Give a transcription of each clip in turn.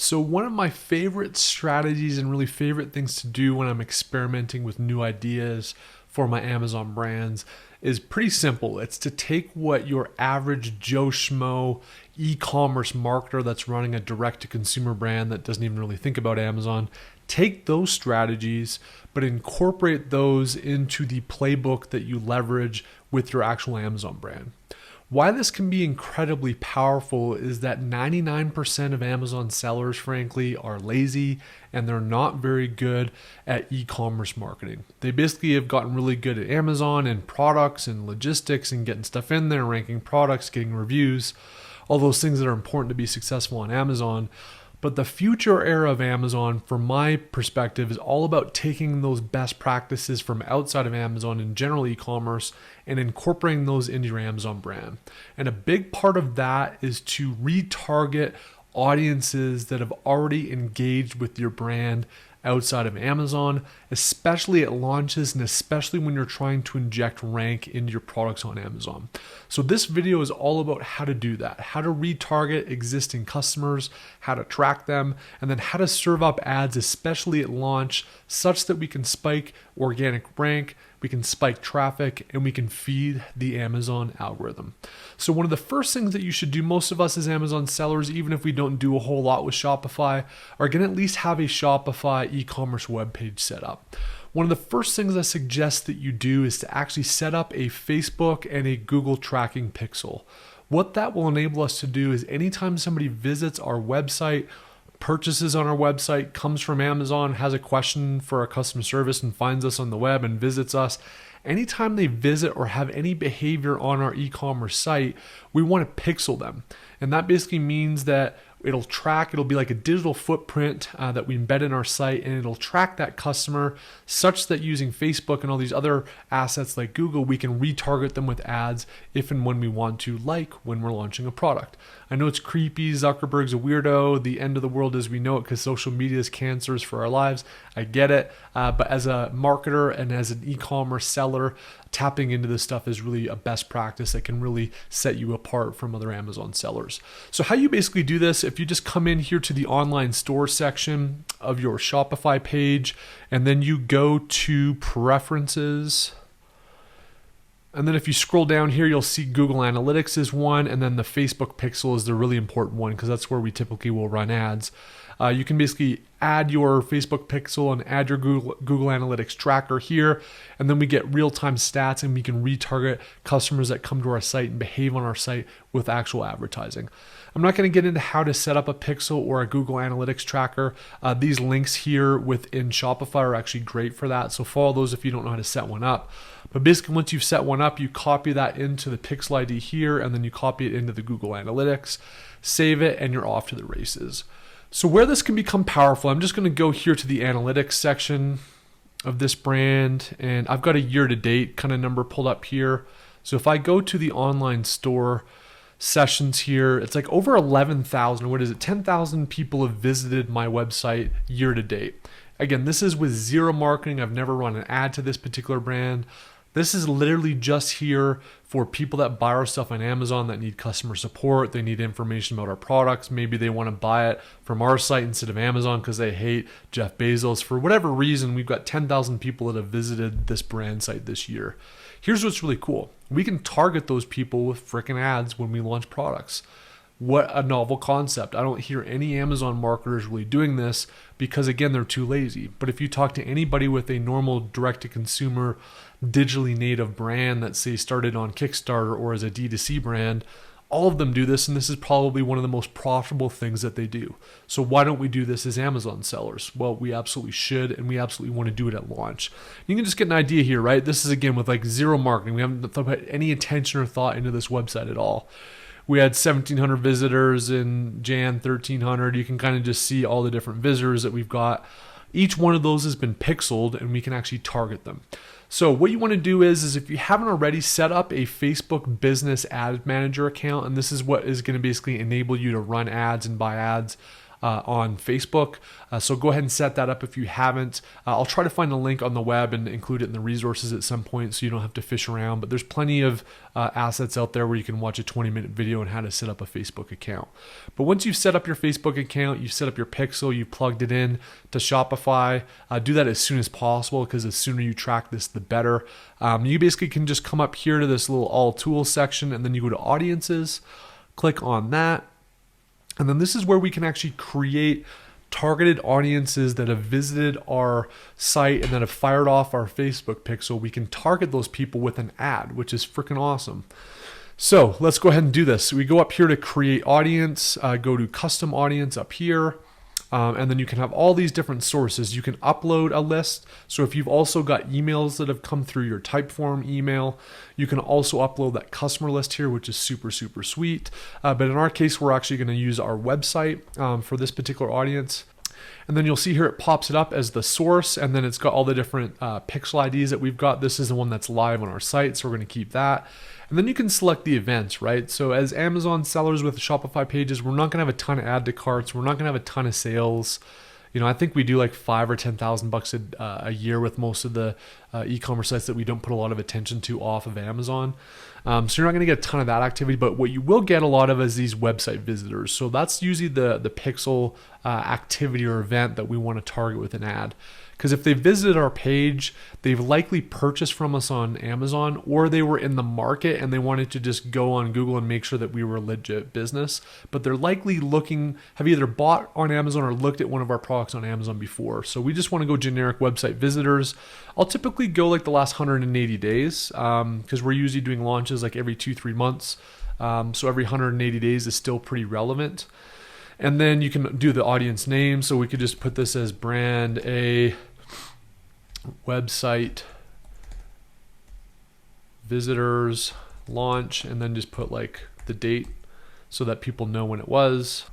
So one of my favorite strategies and really favorite things to do when I'm experimenting with new ideas for my Amazon brands is pretty simple. It's to take what your average Joe Schmo e-commerce marketer that's running a direct-to-consumer brand that doesn't even really think about Amazon, take those strategies, but incorporate those into the playbook that you leverage with your actual Amazon brand. Why this can be incredibly powerful is that 99% of Amazon sellers, frankly, are lazy and they're not very good at e-commerce marketing. They basically have gotten really good at Amazon and products and logistics and getting stuff in there, ranking products, getting reviews, all those things that are important to be successful on Amazon. But the future era of Amazon, from my perspective, is all about taking those best practices from outside of Amazon and general e-commerce and incorporating those into your Amazon brand. And a big part of that is to retarget audiences that have already engaged with your brand outside of Amazon, especially at launches and especially when you're trying to inject rank into your products on Amazon. So this video is all about how to do that, how to retarget existing customers, how to track them, and then how to serve up ads, especially at launch, such that we can spike organic rank, we can spike traffic, and we can feed the Amazon algorithm. So one of the first things that you should do, most of us as Amazon sellers, even if we don't do a whole lot with Shopify, are going to at least have a Shopify e-commerce webpage set up. One of the first things I suggest that you do is to actually set up a Facebook and a Google tracking pixel. What that will enable us to do is anytime somebody visits our website, purchases on our website, comes from Amazon, has a question for our customer service and finds us on the web and visits us, anytime they visit or have any behavior on our e-commerce site, we want to pixel them. And that basically means that it'll be like a digital footprint that we embed in our site, and it'll track that customer such that using Facebook and all these other assets like Google, we can retarget them with ads if and when we want to, like when we're launching a product. I know it's creepy, Zuckerberg's a weirdo, the end of the world as we know it because social media is cancerous for our lives. I get it, but as a marketer and as an e-commerce seller, tapping into this stuff is really a best practice that can really set you apart from other Amazon sellers. So how you basically do this, if you just come in here to the online store section of your Shopify page, and then you go to preferences, and then if you scroll down here, you'll see Google Analytics is one, and then the Facebook pixel is the really important one because that's where we typically will run ads. You can basically add your Facebook pixel and add your Google Analytics tracker here, and then we get real-time stats and we can retarget customers that come to our site and behave on our site with actual advertising. I'm not going to get into how to set up a pixel or a Google Analytics tracker. These links here within Shopify are actually great for that, so follow those if you don't know how to set one up. But basically, once you've set one up, you copy that into the pixel ID here, and then you copy it into the Google Analytics, save it, and you're off to the races. So where this can become powerful, I'm just going to go here to the analytics section of this brand, and I've got a year-to-date kind of number pulled up here. So if I go to the online store sessions here, it's like over 11,000, what is it, 10,000 people have visited my website year-to-date. Again, this is with zero marketing. I've never run an ad to this particular brand. This is literally just here for people that buy our stuff on Amazon that need customer support. They need information about our products. Maybe they want to buy it from our site instead of Amazon because they hate Jeff Bezos. For whatever reason, we've got 10,000 people that have visited this brand site this year. Here's what's really cool. We can target those people with freaking ads when we launch products. What a novel concept. I don't hear any Amazon marketers really doing this because, again, they're too lazy. But if you talk to anybody with a normal direct-to-consumer, digitally native brand that, say, started on Kickstarter or as a D2C brand, all of them do this, and this is probably one of the most profitable things that they do. So why don't we do this as Amazon sellers? Well, we absolutely should, and we absolutely want to do it at launch. You can just get an idea here, right? This is, again, with like zero marketing. We haven't put any attention or thought into this website at all. We had 1,700 visitors in Jan, 1,300. You can kind of just see all the different visitors that we've got. Each one of those has been pixeled, and we can actually target them. So what you want to do is if you haven't already, set up a Facebook Business Ad Manager account, and this is what is going to basically enable you to run ads and buy ads on Facebook. So go ahead and set that up if you haven't. I'll try to find a link on the web and include it in the resources at some point so you don't have to fish around. But there's plenty of assets out there where you can watch a 20-minute video on how to set up a Facebook account. But once you've set up your Facebook account, you've set up your pixel, you've plugged it in to Shopify, do that as soon as possible, because the sooner you track this, the better. You basically can just come up here to this little all tools section, and then you go to audiences, click on that. And then this is where we can actually create targeted audiences that have visited our site and that have fired off our Facebook pixel. We can target those people with an ad, which is freaking awesome. So let's go ahead and do this. So we go up here to create audience, go to custom audience up here. And then you can have all these different sources. You can upload a list. So if you've also got emails that have come through your Typeform email, you can also upload that customer list here, which is super, super sweet. But in our case, we're actually going to use our website for this particular audience. And then you'll see here it pops it up as the source, and then it's got all the different pixel IDs that we've got. This is the one that's live on our site, so we're going to keep that. And then you can select the events, right? So as Amazon sellers with Shopify pages, we're not going to have a ton of add to carts. We're not going to have a ton of sales. You know, I think we do like $5,000 or $10,000 a year with most of the e-commerce sites that we don't put a lot of attention to off of Amazon. So you're not going to get a ton of that activity, but what you will get a lot of is these website visitors. So that's usually the pixel activity or event that we want to target with an ad. Because if they visited our page, they've likely purchased from us on Amazon, or they were in the market and they wanted to just go on Google and make sure that we were a legit business. But they're likely have either bought on Amazon or looked at one of our products on Amazon before. So we just want to go generic website visitors. I'll typically go like the last 180 days because we're usually doing launches like every 2-3 months. So every 180 days is still pretty relevant. And then you can do the audience name. So we could just put this as brand A website visitors launch, and then just put like the date so that people know when it was,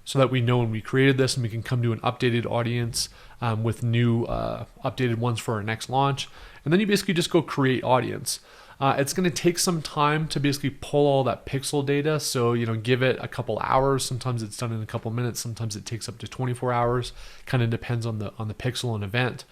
so that we know when we created this, and we can come to an updated audience with new updated ones for our next launch. And then you basically just go create audience. It's going to take some time to basically pull all that pixel data. So, you know, give it a couple hours. Sometimes it's done in a couple minutes. Sometimes it takes up to 24 hours. Kind of depends on the pixel and event.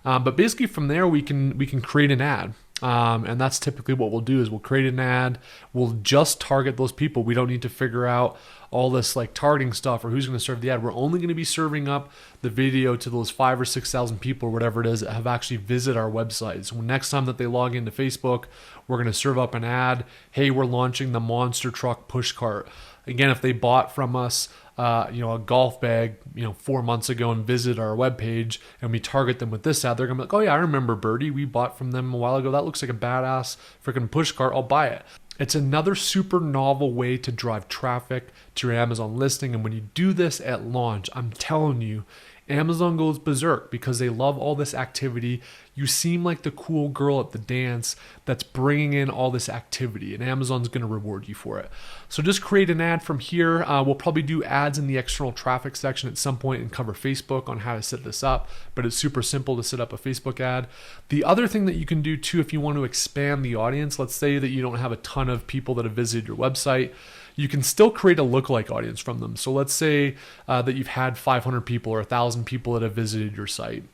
But basically from there, we can create an ad. And that's typically what we'll do is we'll create an ad. We'll just target those people. We don't need to figure out all this like targeting stuff or who's going to serve the ad. We're only going to be serving up the video to those 5,000 or 6,000 people or whatever it is that have actually visited our website. So next time that they log into Facebook, we're going to serve up an ad. Hey, we're launching the monster truck push cart. Again, if they bought from us, a golf bag, 4 months ago and visit our webpage, and we target them with this ad, they're gonna be like, oh yeah, I remember Birdie. We bought from them a while ago. That looks like a badass freaking push cart. I'll buy it. It's another super novel way to drive traffic to your Amazon listing. And when you do this at launch, I'm telling you, Amazon goes berserk because they love all this activity. You seem like the cool girl at the dance that's bringing in all this activity, and Amazon's going to reward you for it. So just create an ad from here. We'll probably do ads in the external traffic section at some point and cover Facebook on how to set this up, but it's super simple to set up a Facebook ad. The other thing that you can do too, if you want to expand the audience, let's say that you don't have a ton of people that have visited your website, you can still create a lookalike audience from them. So let's say that you've had 500 people or 1,000 people that have visited your site.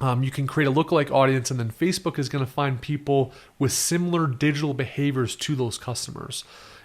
You can create a lookalike audience, and then Facebook is going to find people with similar digital behaviors to those customers.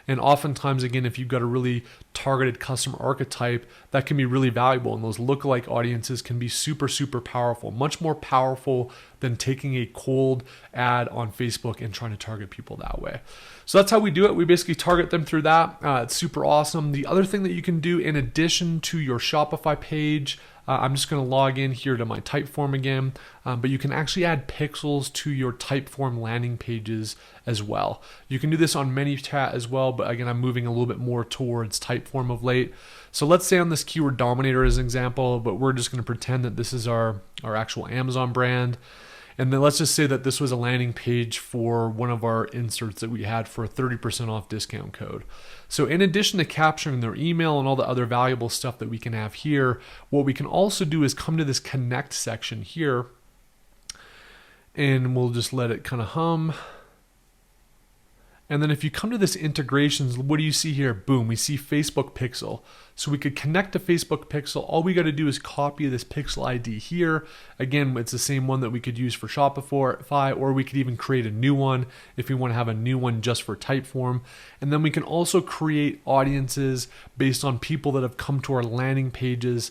And oftentimes, again, if you've got a really targeted customer archetype, that can be really valuable. And those lookalike audiences can be super, super powerful, much more powerful than taking a cold ad on Facebook and trying to target people that way. So that's how we do it. We basically target them through that. It's super awesome. The other thing that you can do in addition to your Shopify page, I'm just going to log in here to my Typeform again, but you can actually add pixels to your Typeform landing pages as well. You can do this on ManyChat as well, but again, I'm moving a little bit more towards Typeform of late. So let's say on this keyword dominator as an example, but we're just going to pretend that this is our actual Amazon brand. And then let's just say that this was a landing page for one of our inserts that we had for a 30% off discount code. So in addition to capturing their email and all the other valuable stuff that we can have here, what we can also do is come to this connect section here, and we'll just let it kind of hum. And then if you come to this integrations, what do you see here? Boom, we see Facebook Pixel. So we could connect to Facebook Pixel. All we got to do is copy this Pixel ID here. Again, it's the same one that we could use for Shopify, or we could even create a new one if we want to have a new one just for Typeform. And then we can also create audiences based on people that have come to our landing pages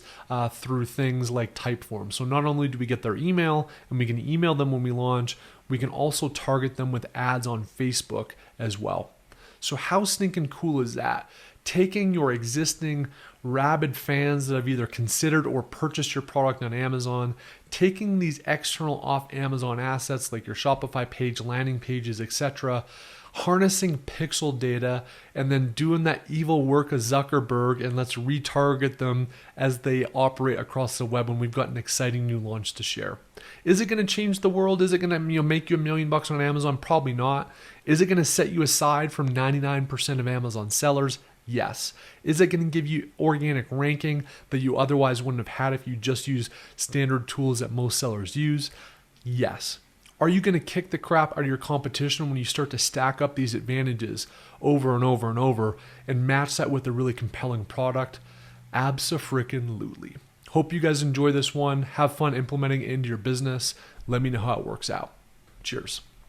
through things like Typeform. So not only do we get their email and we can email them when we launch, we can also target them with ads on Facebook as well. So how stinking cool is that? Taking your existing rabid fans that have either considered or purchased your product on Amazon, taking these external off Amazon assets like your Shopify page, landing pages, etc., harnessing pixel data, and then doing that evil work of Zuckerberg, and let's retarget them as they operate across the web when we've got an exciting new launch to share. Is it going to change the world? Is it going to make you $1 million on Amazon? Probably not. Is it going to set you aside from 99% of Amazon sellers? Yes. Is it going to give you organic ranking that you otherwise wouldn't have had if you just use standard tools that most sellers use? Yes. Are you going to kick the crap out of your competition when you start to stack up these advantages over and over and over and match that with a really compelling product? Abso-freaking-lutely. Hope you guys enjoy this one. Have fun implementing it into your business. Let me know how it works out. Cheers.